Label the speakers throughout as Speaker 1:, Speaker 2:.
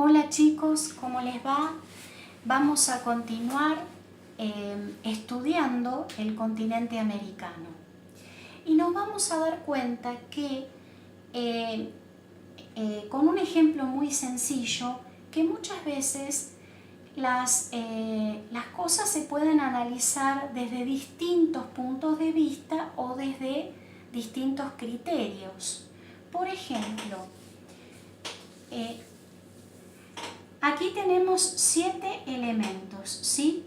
Speaker 1: Hola chicos, ¿cómo les va? Vamos a continuar estudiando el continente americano y nos vamos a dar cuenta que con un ejemplo muy sencillo que muchas veces las cosas se pueden analizar desde distintos puntos de vista o desde distintos criterios. Por ejemplo, aquí tenemos 7 elementos, ¿sí?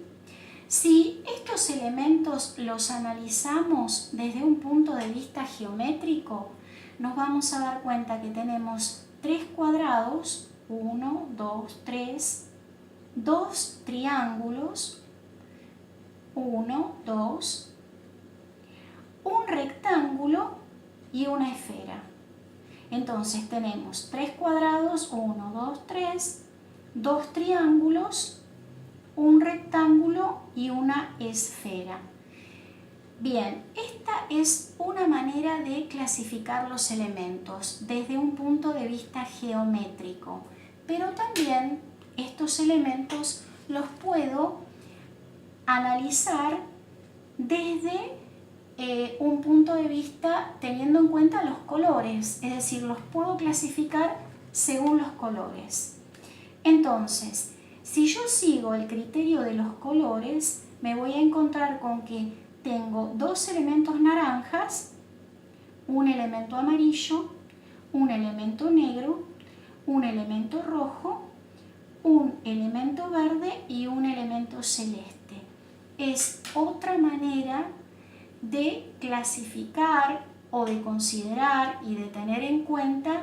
Speaker 1: Si estos elementos los analizamos desde un punto de vista geométrico, nos vamos a dar cuenta que tenemos 3 cuadrados, 1, 2, 3, 2 triángulos, 1, 2, un rectángulo y una esfera. Entonces tenemos 3 cuadrados, 1, 2, 3, 2 triángulos, un rectángulo y una esfera. Bien, esta es una manera de clasificar los elementos desde un punto de vista geométrico, pero también estos elementos los puedo analizar desde un punto de vista teniendo en cuenta los colores, es decir, los puedo clasificar según los colores. Entonces, si yo sigo el criterio de los colores, me voy a encontrar con que tengo 2 elementos naranjas, un elemento amarillo, un elemento negro, un elemento rojo, un elemento verde y un elemento celeste. Es otra manera de clasificar o de considerar y de tener en cuenta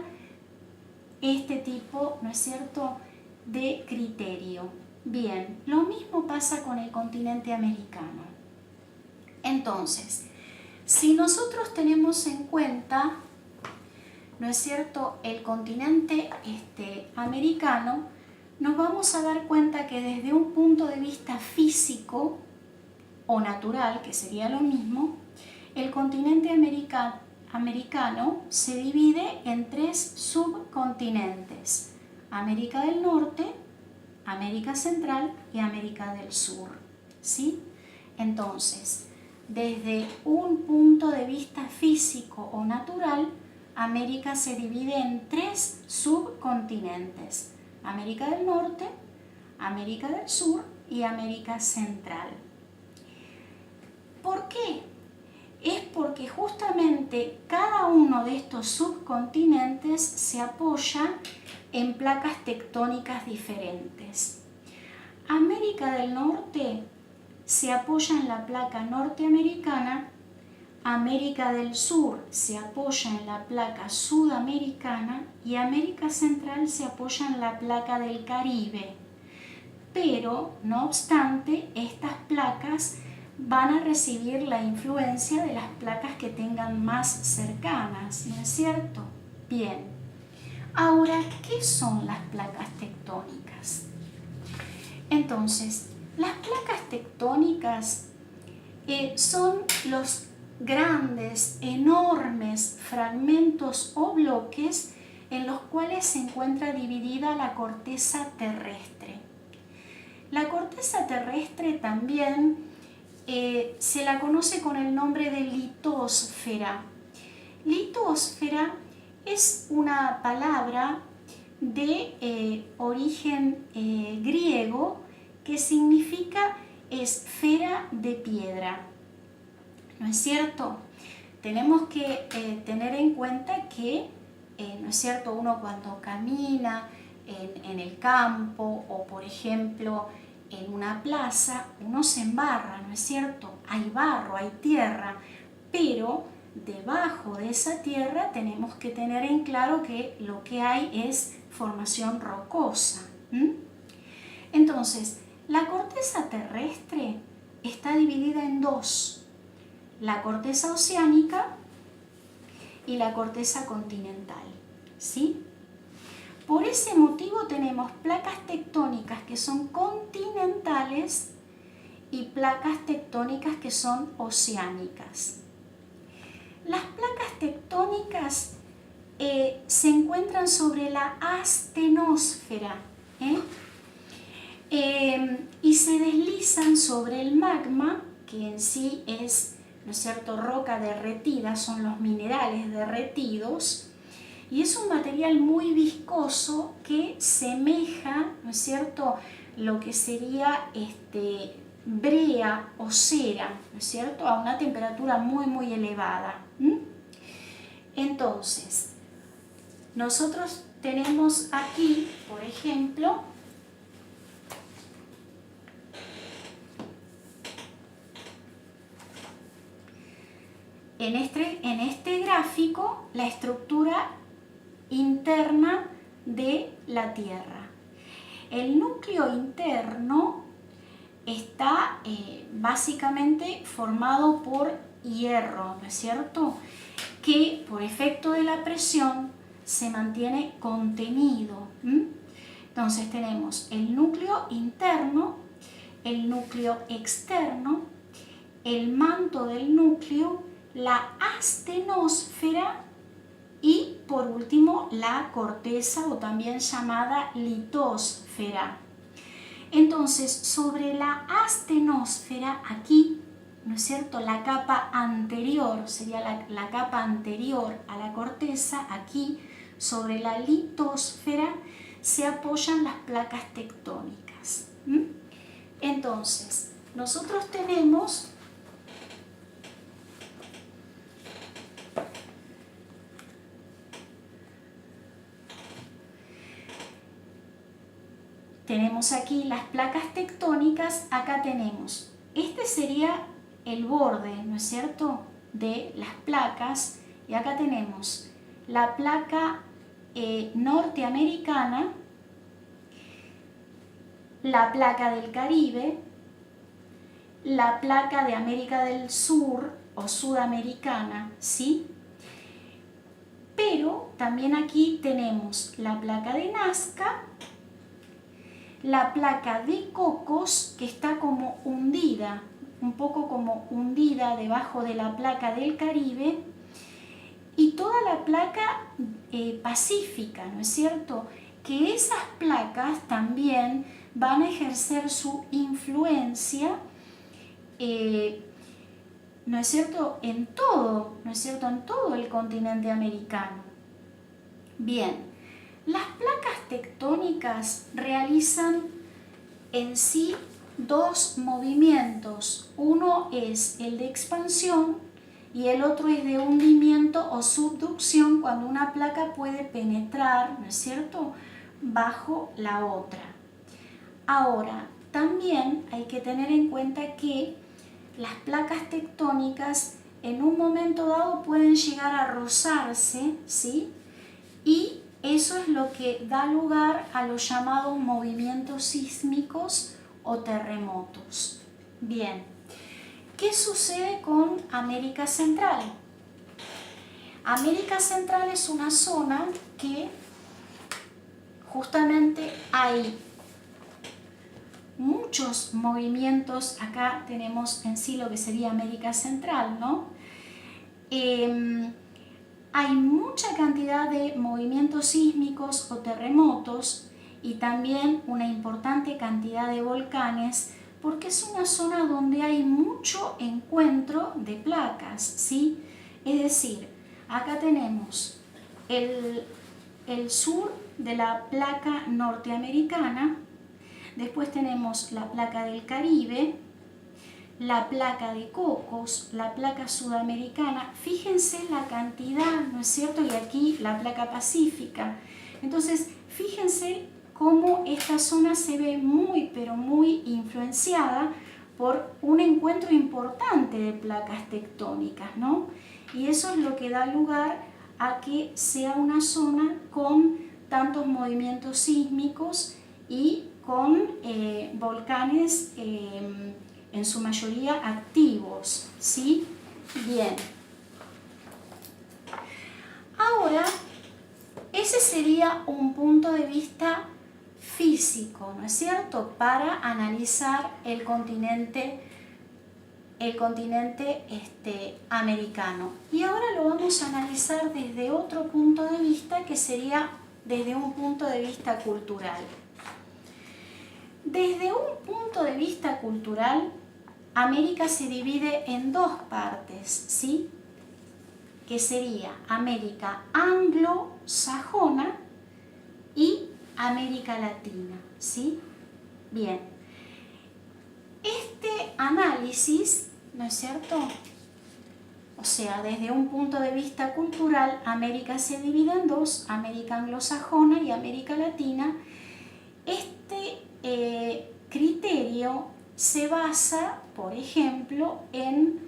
Speaker 1: este tipo, ¿no es cierto?, de criterio. Bien, lo mismo pasa con el continente americano. Entonces, si nosotros tenemos en cuenta, ¿no es cierto?, el continente americano, nos vamos a dar cuenta que desde un punto de vista físico o natural, que sería lo mismo, el continente americano se divide en 3 subcontinentes: América del Norte, América Central y América del Sur, ¿sí? Entonces, desde un punto de vista físico o natural, América se divide en 3 subcontinentes: América del Norte, América del Sur y América Central. ¿Por qué? Es porque justamente cada uno de estos subcontinentes se apoya en placas tectónicas diferentes. América del Norte se apoya en la placa norteamericana, América del Sur se apoya en la placa sudamericana y América Central se apoya en la placa del Caribe. Pero, no obstante, estas placas van a recibir la influencia de las placas que tengan más cercanas, ¿no es cierto? Bien. Ahora, ¿qué son las placas tectónicas? Entonces, las placas tectónicas son los grandes, enormes fragmentos o bloques en los cuales se encuentra dividida la corteza terrestre. La corteza terrestre también se la conoce con el nombre de litosfera. Litosfera es una palabra de origen griego que significa esfera de piedra. ¿No es cierto? Tenemos que tener en cuenta que, ¿no es cierto?, uno cuando camina en el campo o, por ejemplo, en una plaza, uno se embarra, ¿no es cierto? Hay barro, hay tierra, pero debajo de esa tierra tenemos que tener en claro que lo que hay es formación rocosa. Entonces, la corteza terrestre está dividida en 2, la corteza oceánica y la corteza continental, ¿sí? Por ese motivo tenemos placas tectónicas que son continentales y placas tectónicas que son oceánicas. Las placas tectónicas se encuentran sobre la astenosfera. Y se deslizan sobre el magma, que en sí es, ¿no es cierto?, roca derretida, son los minerales derretidos, y es un material muy viscoso que semeja, ¿no es cierto?, lo que sería brea o cera, ¿no es cierto?, a una temperatura muy, muy elevada. Entonces, nosotros tenemos aquí, por ejemplo, en este gráfico la estructura interna de la Tierra. El núcleo interno está básicamente formado por hierro, ¿no es cierto?, que por efecto de la presión se mantiene contenido. Entonces tenemos el núcleo interno, el núcleo externo, el manto del núcleo, la astenosfera y por último la corteza, o también llamada litosfera. Entonces, sobre la astenosfera, aquí, ¿no es cierto?, la capa anterior, sería la capa anterior a la corteza, aquí sobre la litosfera se apoyan las placas tectónicas. Entonces, nosotros tenemos aquí las placas tectónicas, acá tenemos, este sería el borde, ¿no es cierto?, de las placas, y acá tenemos la placa norteamericana, la placa del Caribe, la placa de América del Sur o sudamericana, ¿sí? Pero también aquí tenemos la placa de Nazca, la placa de Cocos, que está como hundida, un poco como hundida debajo de la placa del Caribe, y toda la placa pacífica, ¿no es cierto?, que esas placas también van a ejercer su influencia, ¿no es cierto?, en todo, ¿no es cierto?, en todo el continente americano. Bien. Las placas tectónicas realizan en sí dos movimientos. Uno es el de expansión y el otro es de hundimiento o subducción, cuando una placa puede penetrar, ¿no es cierto?, bajo la otra. Ahora, también hay que tener en cuenta que las placas tectónicas en un momento dado pueden llegar a rozarse, ¿sí?, y eso es lo que da lugar a los llamados movimientos sísmicos o terremotos. Bien, ¿qué sucede con América Central? América Central es una zona que justamente hay muchos movimientos. Acá tenemos en sí lo que sería América Central, ¿no? Hay mucha cantidad de movimientos sísmicos o terremotos y también una importante cantidad de volcanes, porque es una zona donde hay mucho encuentro de placas, ¿sí? Es decir, acá tenemos el sur de la placa norteamericana, después tenemos la placa del Caribe, la placa de Cocos, la placa sudamericana. Fíjense la cantidad, ¿no es cierto?, y aquí la placa pacífica. Entonces, fíjense cómo esta zona se ve muy, pero muy influenciada por un encuentro importante de placas tectónicas, ¿no? Y eso es lo que da lugar a que sea una zona con tantos movimientos sísmicos y con volcanes en su mayoría activos, ¿sí? Bien. Ahora, ese sería un punto de vista físico, ¿no es cierto?, para analizar el continente americano. Y ahora lo vamos a analizar desde otro punto de vista, que sería desde un punto de vista cultural. Desde un punto de vista cultural, América se divide en dos partes, ¿sí? Que sería América anglosajona y América Latina, ¿sí? Bien, este análisis, ¿no es cierto? O sea, desde un punto de vista cultural, América se divide en dos, América anglosajona y América Latina. Este criterio se basa, por ejemplo, en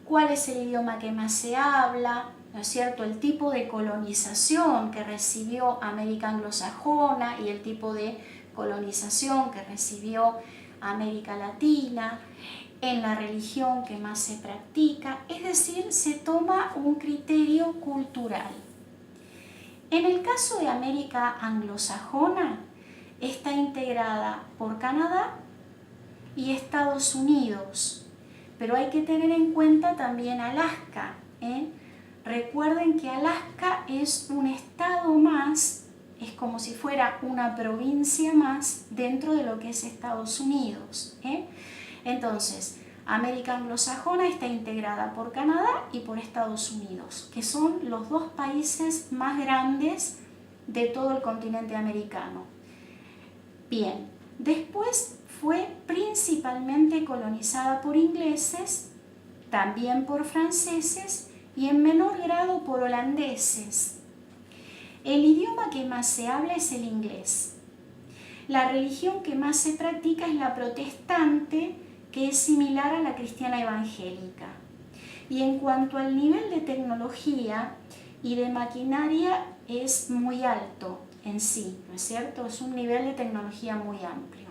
Speaker 1: cuál es el idioma que más se habla, ¿no es cierto?, el tipo de colonización que recibió América anglosajona y el tipo de colonización que recibió América Latina, en la religión que más se practica, es decir, se toma un criterio cultural. En el caso de América anglosajona, está integrada por Canadá y Estados Unidos, pero hay que tener en cuenta también Alaska, ¿eh? Recuerden que Alaska es un estado más, es como si fuera una provincia más dentro de lo que es Estados Unidos, ¿eh? Entonces, América anglosajona está integrada por Canadá y por Estados Unidos, que son los dos países más grandes de todo el continente americano. Bien, después fue principalmente colonizada por ingleses, también por franceses y en menor grado por holandeses. El idioma que más se habla es el inglés. La religión que más se practica es la protestante, que es similar a la cristiana evangélica. Y en cuanto al nivel de tecnología y de maquinaria, es muy alto en sí, ¿no es cierto? Es un nivel de tecnología muy amplio.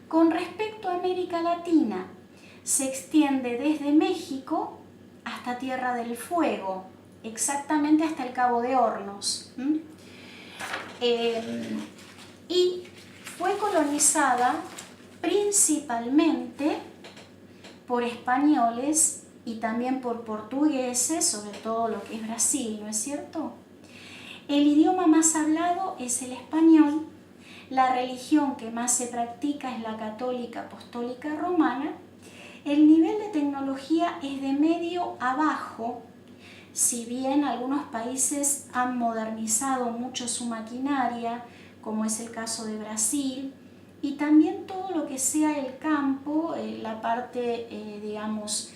Speaker 1: Con respecto a América Latina, se extiende desde México hasta Tierra del Fuego, exactamente hasta el Cabo de Hornos. Y fue colonizada principalmente por españoles y también por portugueses, sobre todo lo que es Brasil, ¿no es cierto? El idioma más hablado es el español, la religión que más se practica es la católica apostólica romana, el nivel de tecnología es de medio a bajo, si bien algunos países han modernizado mucho su maquinaria, como es el caso de Brasil, y también todo lo que sea el campo, la parte, digamos,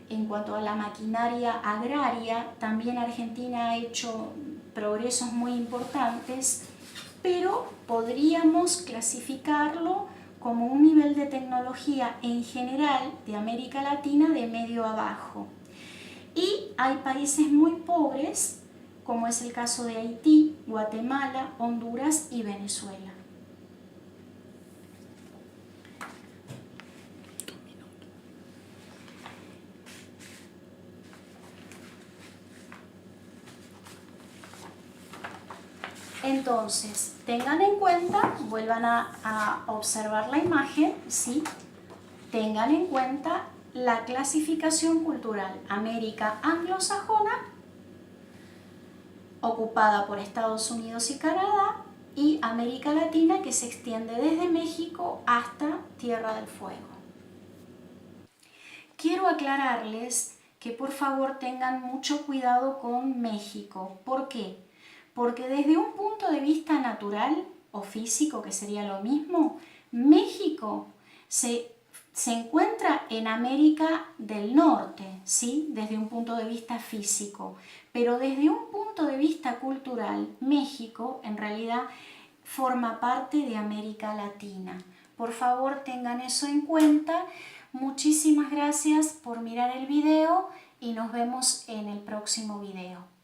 Speaker 1: en cuanto a la maquinaria agraria, también Argentina ha hecho progresos muy importantes, pero podríamos clasificarlo como un nivel de tecnología en general de América Latina de medio a bajo. Y hay países muy pobres, como es el caso de Haití, Guatemala, Honduras y Venezuela. Entonces, tengan en cuenta, vuelvan a observar la imagen, ¿sí? Tengan en cuenta la clasificación cultural: América anglosajona, ocupada por Estados Unidos y Canadá, y América Latina, que se extiende desde México hasta Tierra del Fuego. Quiero aclararles que por favor tengan mucho cuidado con México. ¿Por qué? Porque desde un punto de vista natural o físico, que sería lo mismo, México se encuentra en América del Norte, ¿sí? Desde un punto de vista físico, pero desde un punto de vista cultural, México en realidad forma parte de América Latina. Por favor, tengan eso en cuenta. Muchísimas gracias por mirar el video y nos vemos en el próximo video.